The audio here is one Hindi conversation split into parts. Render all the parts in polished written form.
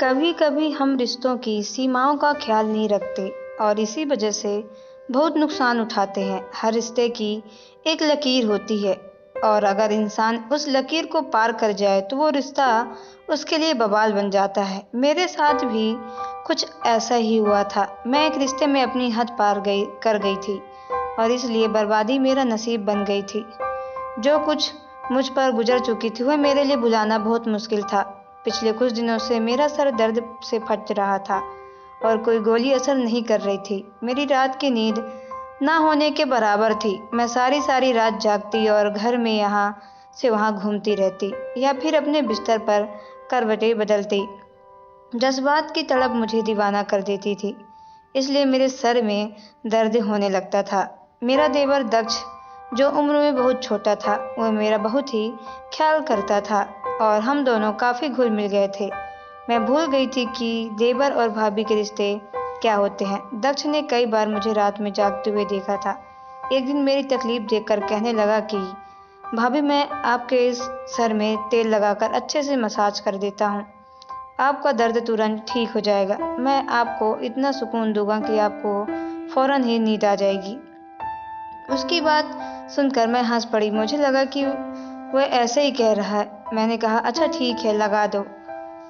कभी कभी हम रिश्तों की सीमाओं का ख्याल नहीं रखते और इसी वजह से बहुत नुकसान उठाते हैं। हर रिश्ते की एक लकीर होती है और अगर इंसान उस लकीर को पार कर जाए तो वो रिश्ता उसके लिए बवाल बन जाता है। मेरे साथ भी कुछ ऐसा ही हुआ था। मैं एक रिश्ते में अपनी हद पार कर गई थी और इसलिए बर्बादी मेरा नसीब बन गई थी। जो कुछ मुझ पर गुजर चुकी थी वह मेरे लिए भुलाना बहुत मुश्किल था। पिछले कुछ दिनों से मेरा सर दर्द से फट रहा था और कोई गोली असर नहीं कर रही थी। मेरी रात की नींद ना होने के बराबर थी। मैं सारी सारी रात जागती और घर में यहाँ से वहाँ घूमती रहती या फिर अपने बिस्तर पर करवटें बदलती। जज्बात की तड़प मुझे दीवाना कर देती थी, इसलिए मेरे सर में दर्द होने लगता था। मेरा देवर दक्ष, जो उम्र में बहुत छोटा था, वह मेरा बहुत ही ख्याल करता था और हम दोनों काफ़ी घुल मिल गए थे। मैं भूल गई थी कि देवर और भाभी के रिश्ते क्या होते हैं। दक्ष ने कई बार मुझे रात में जागते हुए देखा था। एक दिन मेरी तकलीफ देखकर कहने लगा कि भाभी, मैं आपके इस सर में तेल लगाकर अच्छे से मसाज कर देता हूँ, आपका दर्द तुरंत ठीक हो जाएगा। मैं आपको इतना सुकून दूंगा कि आपको फौरन ही नींद आ जाएगी। उसकी बात सुनकर मैं हंस पड़ी। मुझे लगा कि वह ऐसे ही कह रहा है। मैंने कहा, अच्छा ठीक है, लगा दो।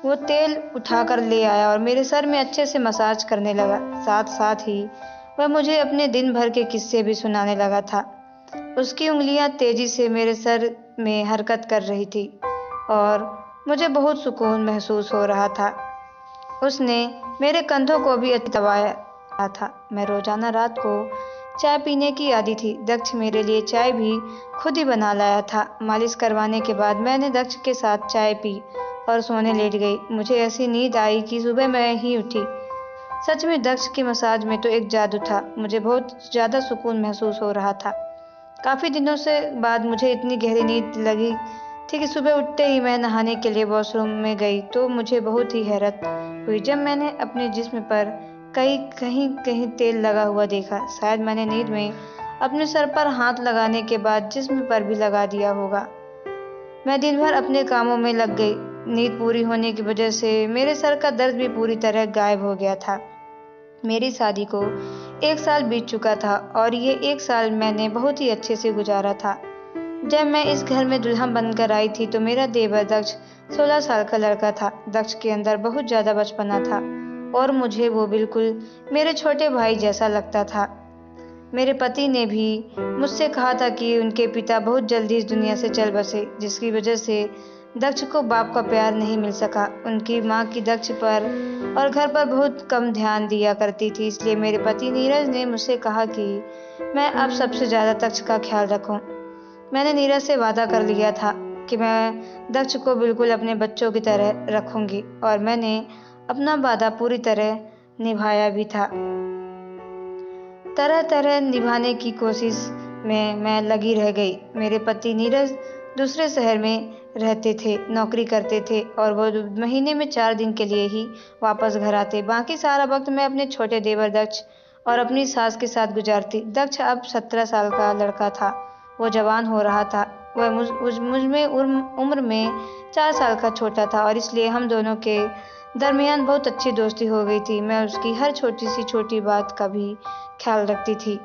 वो तेल उठाकर ले आया और मेरे सर में अच्छे से मसाज करने लगा। साथ साथ ही वह मुझे अपने दिन भर के किस्से भी सुनाने लगा था। उसकी उंगलियां तेजी से मेरे सर में हरकत कर रही थी और मुझे बहुत सुकून महसूस हो रहा था। उसने मेरे कंधों को भी दबाया था। मैं रोजाना रात को चाय पीने की आदी थी। दक्ष मेरे लिए चाय भी खुद ही बना लाया था। मालिश करवाने के बाद मैंने दक्ष के साथ चाय पी और सोने लेट गई। मुझे ऐसी नींद आई कि सुबह मैं ही उठी। सच में दक्ष की मसाज में तो एक जादू था। मुझे बहुत ज़्यादा सुकून महसूस हो रहा था। काफ़ी दिनों से बाद मुझे इतनी गहरी नींद लगी थी कि सुबह उठते ही मैं नहाने के लिए वॉशरूम में गई तो मुझे बहुत ही हैरत हुई जब मैंने अपने जिस्म पर कहीं कहीं तेल लगा हुआ देखा। शायद मैंने नींद में अपने सर पर हाथ लगाने के बाद जिस्म पर भी लगा दिया होगा। मैं दिन भर अपने कामों में लग गई। नींद पूरी होने की वजह से मेरे सर का दर्द भी पूरी तरह गायब हो गया था। मेरी शादी को 1 साल बीत चुका था और ये 1 साल मैंने बहुत ही अच्छे से गुजारा था। जब मैं इस घर में दुल्हन बनकर आई थी तो मेरा देवर दक्ष 16 साल का लड़का था। दक्ष के अंदर बहुत ज़्यादा बचपना था और मुझे वो बिल्कुल मेरे छोटे भाई जैसा लगता था। मेरे पति ने भी मुझसे कहा था कि उनके पिता बहुत जल्दी इस दुनिया से चल बसे, जिसकी वजह से दक्ष को बाप का प्यार नहीं मिल सका। उनकी माँ की दक्ष पर और घर पर बहुत कम ध्यान दिया करती थी, इसलिए मेरे पति नीरज ने मुझसे कहा कि मैं अब सबसे ज़्यादा दक्ष का ख्याल रखूं। मैंने नीरज से वादा कर लिया था कि मैं दक्ष को बिल्कुल अपने बच्चों की तरह रखूंगी और मैंने अपना वादा पूरी तरह निभाया भी था। तरह तरह निभाने की कोशिश में मैं लगी रह गई। मेरे पति नीरज दूसरे शहर में रहते थे, नौकरी करते थे और वो महीने में 4 दिन के लिए ही वापस घर आते। बाकी सारा वक्त मैं अपने छोटे देवर दक्ष और अपनी सास के साथ गुजारती। दक्ष अब 17 साल का लड़का था। वो जवान हो रहा था। वह मुझ में उम्र में 4 साल का छोटा था और इसलिए हम दोनों के दरमियान बहुत अच्छी दोस्ती हो गई थी। मैं उसकी हर छोटी सी छोटी बात का भी ख्याल रखती थी।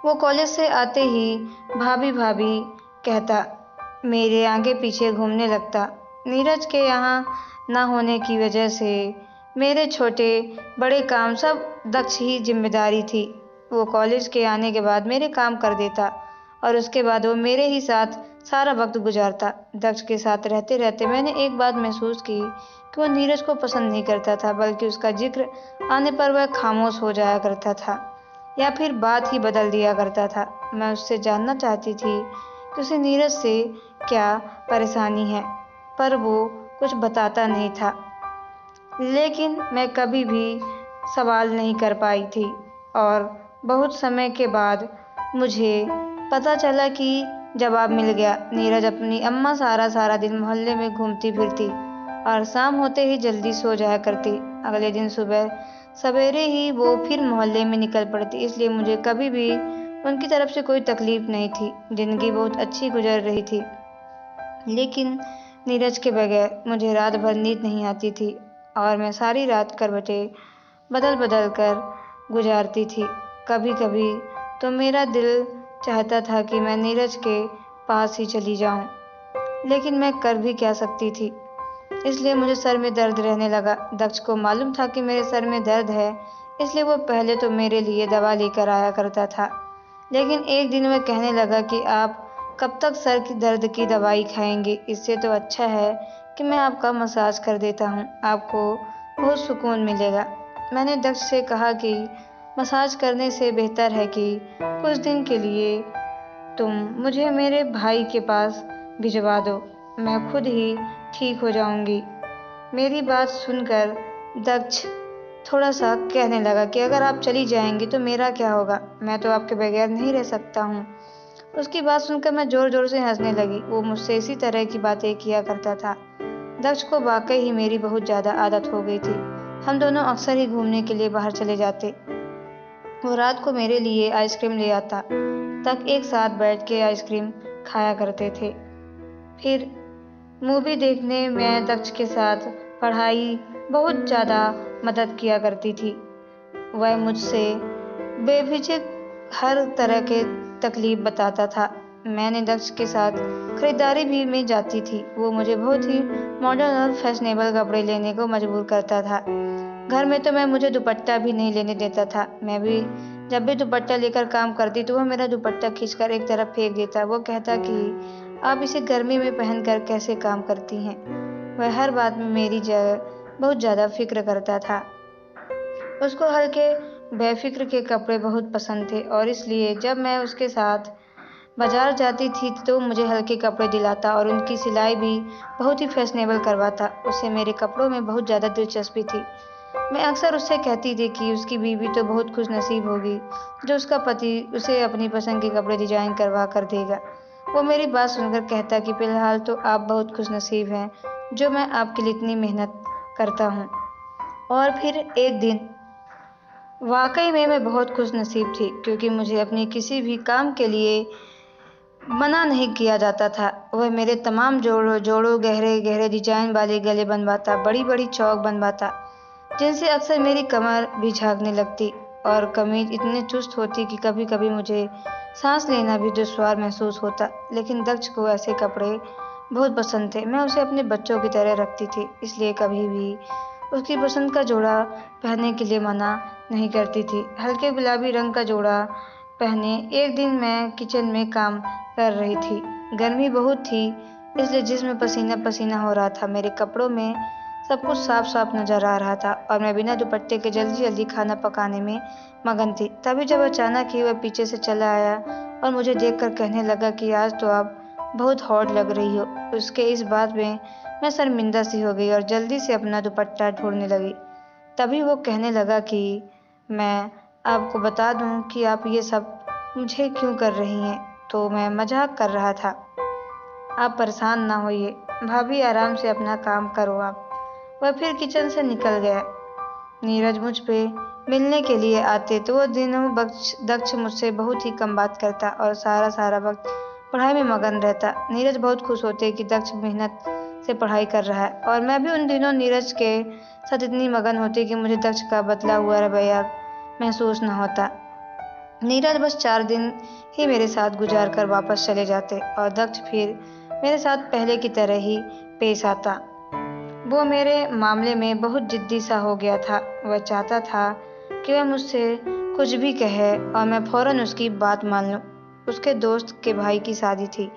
वो कॉलेज से आते ही भाभी भाभी कहता, मेरे आगे पीछे घूमने लगता। नीरज के यहाँ ना होने की वजह से मेरे छोटे बड़े काम सब दक्ष ही जिम्मेदारी थी। वो कॉलेज के आने के बाद मेरे काम कर देता और उसके बाद वो मेरे ही साथ सारा वक्त गुजारता। दक्ष के साथ रहते रहते मैंने एक बात महसूस की कि वो नीरज को पसंद नहीं करता था, बल्कि उसका जिक्र आने पर वह खामोश हो जाया करता था या फिर बात ही बदल दिया करता था। मैं उससे जानना चाहती थी कि उसे नीरज से क्या परेशानी है, पर वो कुछ बताता नहीं था। लेकिन मैं कभी भी सवाल नहीं कर पाई थी और बहुत समय के बाद मुझे पता चला कि जवाब मिल गया। नीरज अपनी अम्मा सारा दिन मोहल्ले में घूमती फिरती और शाम होते ही जल्दी सो जाया करती। अगले दिन सुबह सवेरे ही वो फिर मोहल्ले में निकल पड़ती, इसलिए मुझे कभी भी उनकी तरफ से कोई तकलीफ नहीं थी। जिंदगी बहुत अच्छी गुजर रही थी। लेकिन नीरज के बगैर मुझे रात भर नींद नहीं आती थी और मैं सारी रात करवटें बदल बदल कर गुजारती थी। कभी कभी तो मेरा दिल चाहता था कि मैं नीरज के पास ही चली जाऊं, लेकिन मैं कर भी क्या सकती थी। इसलिए मुझे सर में दर्द रहने लगा। दक्ष को मालूम था कि मेरे सर में दर्द है, इसलिए वो पहले तो मेरे लिए दवा लेकर आया करता था। लेकिन एक दिन वह कहने लगा कि आप कब तक सर की दर्द की दवाई खाएंगे? इससे तो अच्छा है कि मैं आपका मसाज कर देता हूँ, आपको बहुत सुकून मिलेगा। मैंने दक्ष से कहा कि मसाज करने से बेहतर है कि कुछ दिन के लिए तुम मुझे मेरे भाई के पास भिजवा दो, मैं खुद ही ठीक हो जाऊंगी। मेरी बात सुनकर दक्ष थोड़ा सा कहने लगा कि अगर आप चली जाएंगी तो मेरा क्या होगा? मैं तो आपके बगैर नहीं रह सकता हूँ। उसकी बात सुनकर मैं जोर जोर से हंसने लगी। वो मुझसे इसी तरह की बातें किया करता था। दक्ष को वाकई ही मेरी बहुत ज़्यादा आदत हो गई थी। हम दोनों अक्सर ही घूमने के लिए बाहर चले जाते। वो रात को मेरे लिए आइसक्रीम ले आता, तक एक साथ बैठ के आइसक्रीम खाया करते थे। फिर मूवी देखने में दक्ष के साथ पढ़ाई बहुत ज़्यादा मदद किया करती थी। वह मुझसे बेझिझक हर तरह के तकलीफ बताता था। मैंने दक्ष के साथ खरीदारी भी में जाती थी। वो मुझे बहुत ही मॉडर्न और फैशनेबल कपड़े लेने को मजबूर करता था। घर में तो मैं मुझे दुपट्टा भी नहीं लेने देता था। मैं भी जब भी दुपट्टा लेकर काम करती तो वह मेरा दुपट्टा खींचकर एक तरफ फेंक देता। वो कहता कि आप इसे गर्मी में पहनकर कैसे काम करती हैं। वह हर बात में मेरी बहुत ज़्यादा फिक्र करता था। उसको हल्के बेफिक्र के कपड़े बहुत पसंद थे और इसलिए जब मैं उसके साथ बाजार जाती थी तो मुझे हल्के कपड़े दिलाता और उनकी सिलाई भी बहुत ही फैशनेबल करवाता। उसे मेरे कपड़ों में बहुत ज़्यादा दिलचस्पी थी। मैं अक्सर उससे कहती थी कि उसकी बीवी तो बहुत खुशनसीब होगी जो उसका पति उसे अपनी पसंद के कपड़े डिजाइन करवा कर देगा। वो मेरी बात सुनकर कहता कि फिलहाल तो आप बहुत खुशनसीब हैं जो मैं आपके लिए इतनी मेहनत करता हूँ। और फिर एक दिन वाकई में मैं बहुत खुशनसीब थी, क्योंकि मुझे अपने किसी भी काम के लिए मना नहीं किया जाता था। वह मेरे तमाम जोड़ों गहरे गहरे डिजाइन वाले गले बनवाता, बड़ी बड़ी चौक बनवाता, जिनसे अक्सर मेरी कमर भी झाँकने लगती और कमीज इतने चुस्त होती कि कभी कभी मुझे सांस लेना भी दुश्वार महसूस होता। लेकिन दक्ष को ऐसे कपड़े बहुत पसंद थे। मैं उसे अपने बच्चों की तरह रखती थी, इसलिए कभी भी उसकी पसंद का जोड़ा पहनने के लिए मना नहीं करती थी। हल्के गुलाबी रंग का जोड़ा पहने एक दिन मैं किचन में काम कर रही थी। गर्मी बहुत थी, इसलिए जिसमें पसीना पसीना हो रहा था। मेरे कपड़ों में सब कुछ साफ साफ नजर आ रहा था और मैं बिना दुपट्टे के जल्दी जल्दी खाना पकाने में मगन थी। तभी जब अचानक ही वह पीछे से चला आया और मुझे देखकर कहने लगा कि आज तो आप बहुत हॉट लग रही हो। उसके इस बात में मैं शर्मिंदा सी हो गई और जल्दी से अपना दुपट्टा ढूंढने लगी। तभी वो कहने लगा कि मैं आपको बता दूं कि आप ये सब मुझे क्यों कर रही हैं। तो मैं मजाक कर रहा था। आप परेशान ना होइए भाभी, आराम से अपना काम करो आप। वह फिर किचन से निकल गया। नीरज मुझ पे मिलने के लिए आते तो वो दिनों दक्ष मुझसे बहुत ही कम बात करता और सारा वक्त पढ़ाई में मगन रहता। नीरज बहुत खुश होते कि दक्ष मेहनत से पढ़ाई कर रहा है और मैं भी उन दिनों नीरज के साथ इतनी मगन होती कि मुझे दक्ष का बदला हुआ रवैया महसूस न होता। नीरज बस 4 दिन ही मेरे साथ गुजार कर वापस चले जाते और दक्ष फिर मेरे साथ पहले की तरह ही पेश आता। वो मेरे मामले में बहुत जिद्दी सा हो गया था। वह चाहता था कि वह मुझसे कुछ भी कहे और मैं फौरन उसकी बात मान लूं। उसके दोस्त के भाई की शादी थी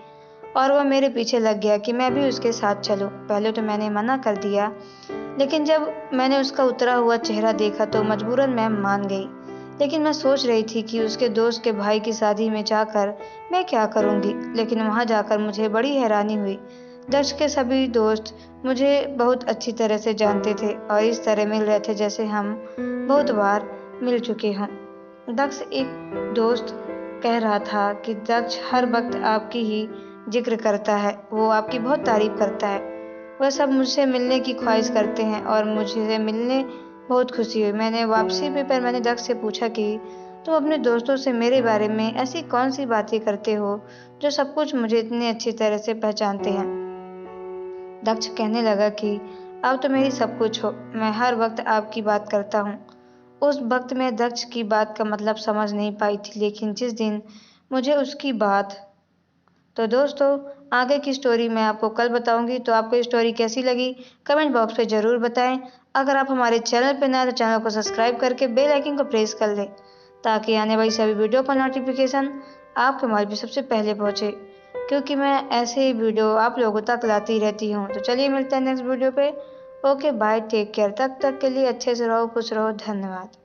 और वह मेरे पीछे लग गया कि मैं भी उसके साथ चलूं। पहले तो मैंने मना कर दिया, लेकिन जब मैंने उसका उतरा हुआ चेहरा देखा तो मजबूरन मैं मान गई। लेकिन मैं सोच रही थी कि उसके दोस्त के भाई की शादी में जाकर मैं क्या करूंगी। लेकिन वहां जाकर मुझे बड़ी हैरानी हुई। दक्ष के सभी दोस्त मुझे बहुत अच्छी तरह से जानते थे और इस तरह मिल रहे थे जैसे हम बहुत बार मिल चुके हों। दक्ष एक दोस्त कह रहा था कि दक्ष हर वक्त आपकी ही जिक्र करता है, वो आपकी बहुत तारीफ करता है। वह सब मुझसे मिलने की ख्वाहिश करते हैं और मुझसे मिलने बहुत खुशी हुई। मैंने वापसी पर मैंने दक्ष से पूछा कि तुम अपने दोस्तों से मेरे बारे में ऐसी कौन सी बातें करते हो जो सब कुछ मुझे इतनी अच्छी तरह से पहचानते हैं। दक्ष कहने लगा कि अब तो मेरी सब कुछ हो, मैं हर वक्त आपकी बात करता हूँ। उस वक्त मैं दक्ष की बात का मतलब समझ नहीं पाई थी, लेकिन जिस दिन मुझे उसकी बात। तो दोस्तों, आगे की स्टोरी मैं आपको कल बताऊंगी। तो आपको ये स्टोरी कैसी लगी कमेंट बॉक्स पे ज़रूर बताएं। अगर आप हमारे चैनल पे नए हैं तो चैनल को सब्सक्राइब करके बेल आइकन को प्रेस कर लें, ताकि आने वाली सभी वीडियो का नोटिफिकेशन आपके मोबाइल पे सबसे पहले पहुंचे, क्योंकि मैं ऐसे ही वीडियो आप लोगों तक लाती रहती हूँ। तो चलिए मिलते हैं नेक्स्ट वीडियो पे। Okay bye, take care. तब तक के लिए अच्छे से रहो, खुश रहो, धन्यवाद।